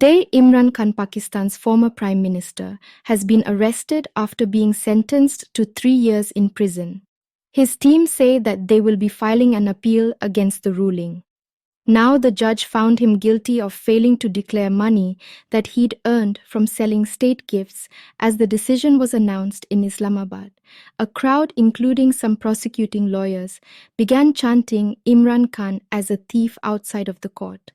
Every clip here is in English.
Today, Imran Khan Pakistan's former Prime Minister has been arrested after being sentenced to 3 years in prison. His team say that they will be filing an appeal against the ruling. Now the judge found him guilty of failing to declare money that he'd earned from selling state gifts as the decision was announced in Islamabad. A crowd, including some prosecuting lawyers, began chanting Imran Khan as a thief outside of the court.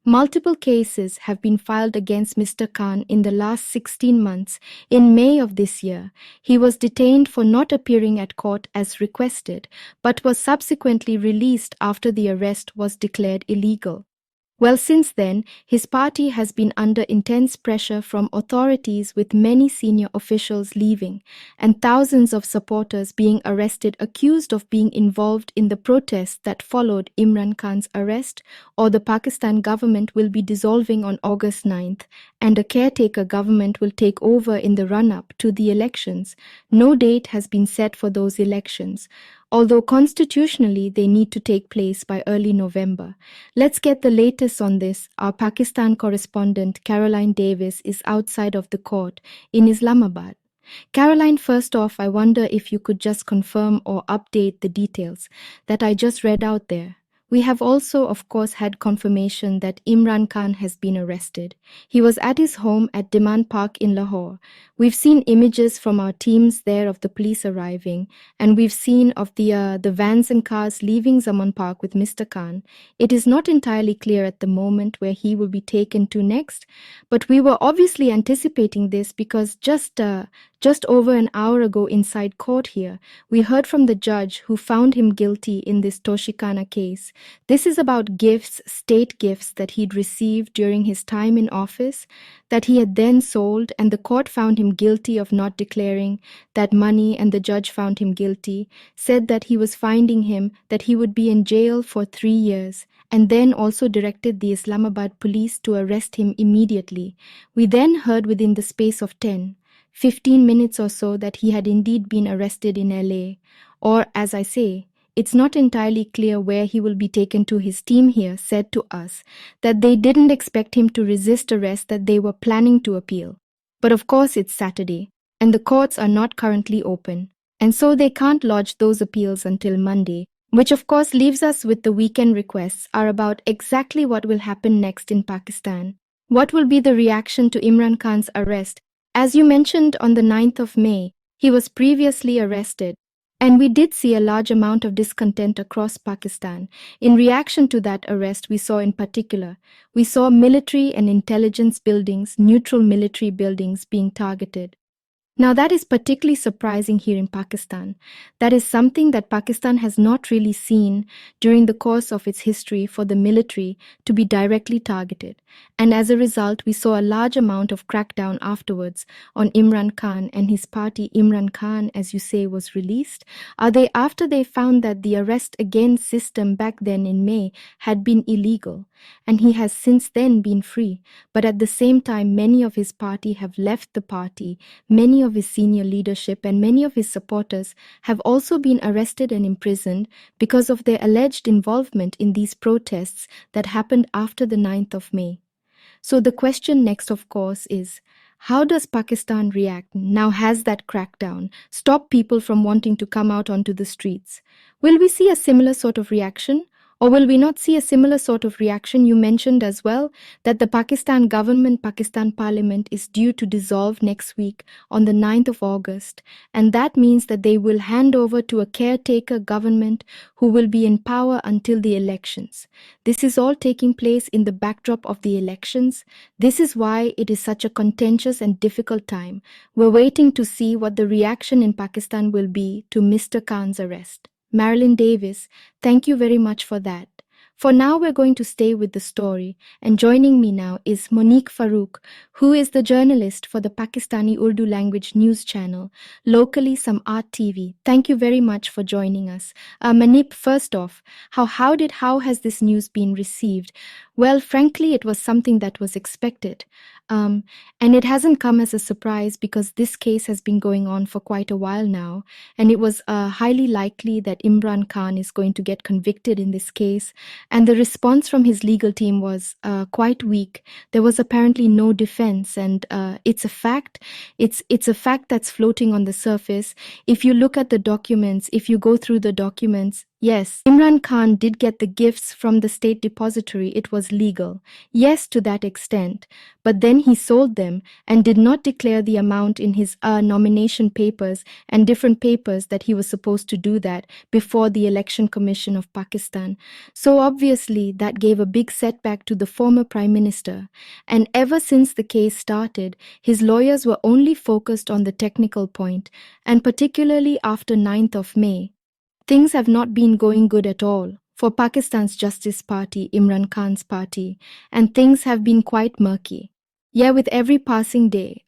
Multiple cases have been filed against Mr. Khan in the last 16 months. In May of this year, he was detained for not appearing at court as requested, but was subsequently released after the arrest was declared illegal. Well, since then, his party has been under intense pressure from authorities, with many senior officials leaving and thousands of supporters being arrested, accused of being involved in the protests that followed Imran Khan's arrest, or the Pakistan government will be dissolving on August 9th, and a caretaker government will take over in the run-up to the elections. No date has been set for those elections, although constitutionally they need to take place by early November. Let's get the latest on this. Our Pakistan correspondent Caroline Davis is outside of the court in Islamabad. Caroline, first off, I wonder if you could just confirm or update the details that I just read out there. We have also, of course, had confirmation that Imran Khan has been arrested. He was at his home at Diman Park in Lahore. We've seen images from our teams there of the police arriving, and we've seen of the vans and cars leaving Zaman Park with Mr. Khan. It is not entirely clear at the moment where he will be taken to next, but we were obviously anticipating this because just over an hour ago inside court here, we heard from the judge who found him guilty in this Toshikana case. This is about gifts, state gifts that he'd received during his time in office, that he had then sold, and the court found him guilty of not declaring that money, and the judge found him guilty, said that he was finding him, that he would be in jail for 3 years, and then also directed the Islamabad police to arrest him immediately. We then heard within the space of 15 minutes or so that he had indeed been arrested in LA, or as I say, it's not entirely clear where he will be taken to. His team here said to us that they didn't expect him to resist arrest, that they were planning to appeal. But of course it's Saturday, and the courts are not currently open, and so they can't lodge those appeals until Monday, which of course leaves us with the weekend. Requests are about exactly what will happen next in Pakistan. What will be the reaction to Imran Khan's arrest? As you mentioned, on the 9th of May, he was previously arrested, and we did see a large amount of discontent across Pakistan. In reaction to that arrest, we saw military and intelligence buildings, neutral military buildings being targeted. Now that is particularly surprising here in Pakistan. That is something that Pakistan has not really seen during the course of its history, for the military to be directly targeted. And as a result, we saw a large amount of crackdown afterwards on Imran Khan and his party. Imran Khan, as you say, was released. After they found that the arrest against system back then in May had been illegal, and he has since then been free. But at the same time, many of his party have left the party. Many of his senior leadership and many of his supporters have also been arrested and imprisoned because of their alleged involvement in these protests that happened after the 9th of May. So the question next, of course, is how does Pakistan react? Now, has that crackdown stopped people from wanting to come out onto the streets? Will we see a similar sort of reaction? Or will we not see a similar sort of reaction? You mentioned as well that the Pakistan government, Pakistan parliament is due to dissolve next week on the 9th of August. And that means that they will hand over to a caretaker government who will be in power until the elections. This is all taking place in the backdrop of the elections. This is why it is such a contentious and difficult time. We're waiting to see what the reaction in Pakistan will be to Mr. Khan's arrest. Marilyn Davis, thank you very much for that. For now, we're going to stay with the story, and joining me now is Monique Farouk, who is the journalist for the Pakistani Urdu language news channel, locally Sam'at TV. Thank you very much for joining us. Manip, first off, how has this news been received? Well, frankly, it was something that was expected. Um, and it hasn't come as a surprise because this case has been going on for quite a while now. And it was highly likely that Imran Khan is going to get convicted in this case. And the response from his legal team was quite weak. There was apparently no defense. And it's a fact. It's a fact that's floating on the surface. If you look at the documents, if you go through the documents, yes, Imran Khan did get the gifts from the state depository. It was legal. Yes, to that extent. But then he sold them and did not declare the amount in his nomination papers and different papers that he was supposed to do that before the Election Commission of Pakistan. So obviously that gave a big setback to the former Prime Minister. And ever since the case started, his lawyers were only focused on the technical point, and particularly after 9th of May. Things have not been going good at all for Pakistan's Justice Party, Imran Khan's party, and things have been quite murky. Yeah, with every passing day,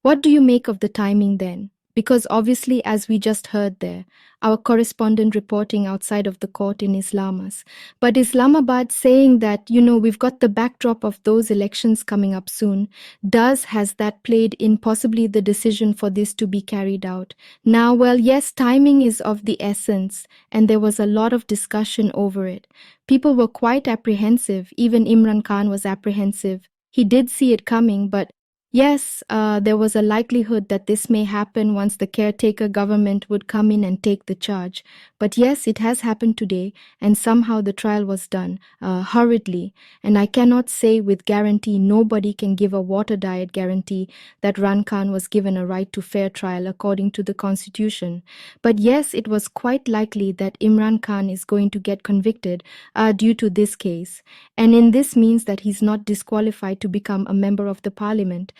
what do you make of the timing then? Because obviously, as we just heard there, our correspondent reporting outside of the court in Islamabad, but Islamabad saying that, we've got the backdrop of those elections coming up soon, has that played in possibly the decision for this to be carried out? Now, well, yes, timing is of the essence, and there was a lot of discussion over it. People were quite apprehensive. Even Imran Khan was apprehensive. He did see it coming, but yes, there was a likelihood that this may happen once the caretaker government would come in and take the charge. But yes, it has happened today, and somehow the trial was done hurriedly. And I cannot say with guarantee, nobody can give a water diet guarantee that Imran Khan was given a right to fair trial according to the constitution. But yes, it was quite likely that Imran Khan is going to get convicted due to this case. And in this means that he's not disqualified to become a member of the parliament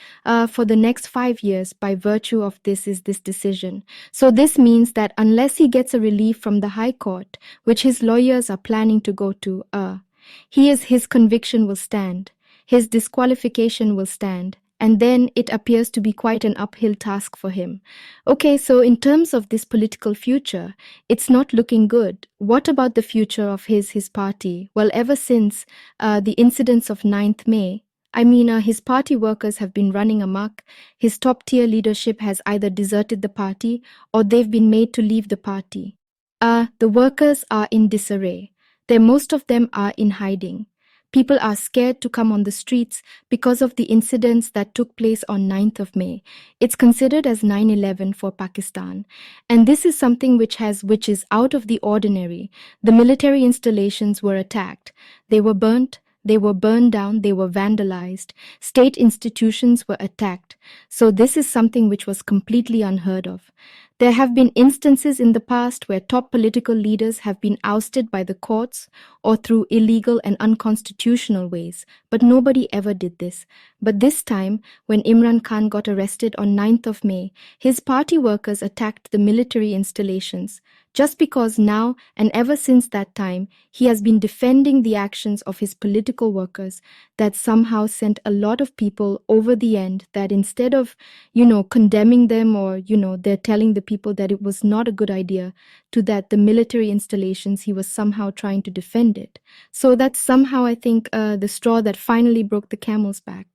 for the next 5 years by virtue of this decision. So this means that unless he gets a relief from the High Court, which his lawyers are planning to go to, his conviction will stand, his disqualification will stand, and then it appears to be quite an uphill task for him. Okay, so in terms of this political future, it's not looking good. What about the future of his party? Well, ever since the incidents of 9th May, his party workers have been running amok. His top-tier leadership has either deserted the party or they've been made to leave the party. The workers are in disarray. Most of them are in hiding. People are scared to come on the streets because of the incidents that took place on 9th of May. It's considered as 9/11 for Pakistan. And this is something which is out of the ordinary. The military installations were attacked. They were burnt. They were burned down, they were vandalized. State institutions were attacked. So this is something which was completely unheard of. There have been instances in the past where top political leaders have been ousted by the courts or through illegal and unconstitutional ways, but nobody ever did this. But this time, when Imran Khan got arrested on 9th of May, his party workers attacked the military installations. Just because now and ever since that time, he has been defending the actions of his political workers that somehow sent a lot of people over the end, that instead of, condemning them or, they're telling the people that it was not a good idea, to that the military installations, he was somehow trying to defend it. So that's somehow, I think, the straw that finally broke the camel's back.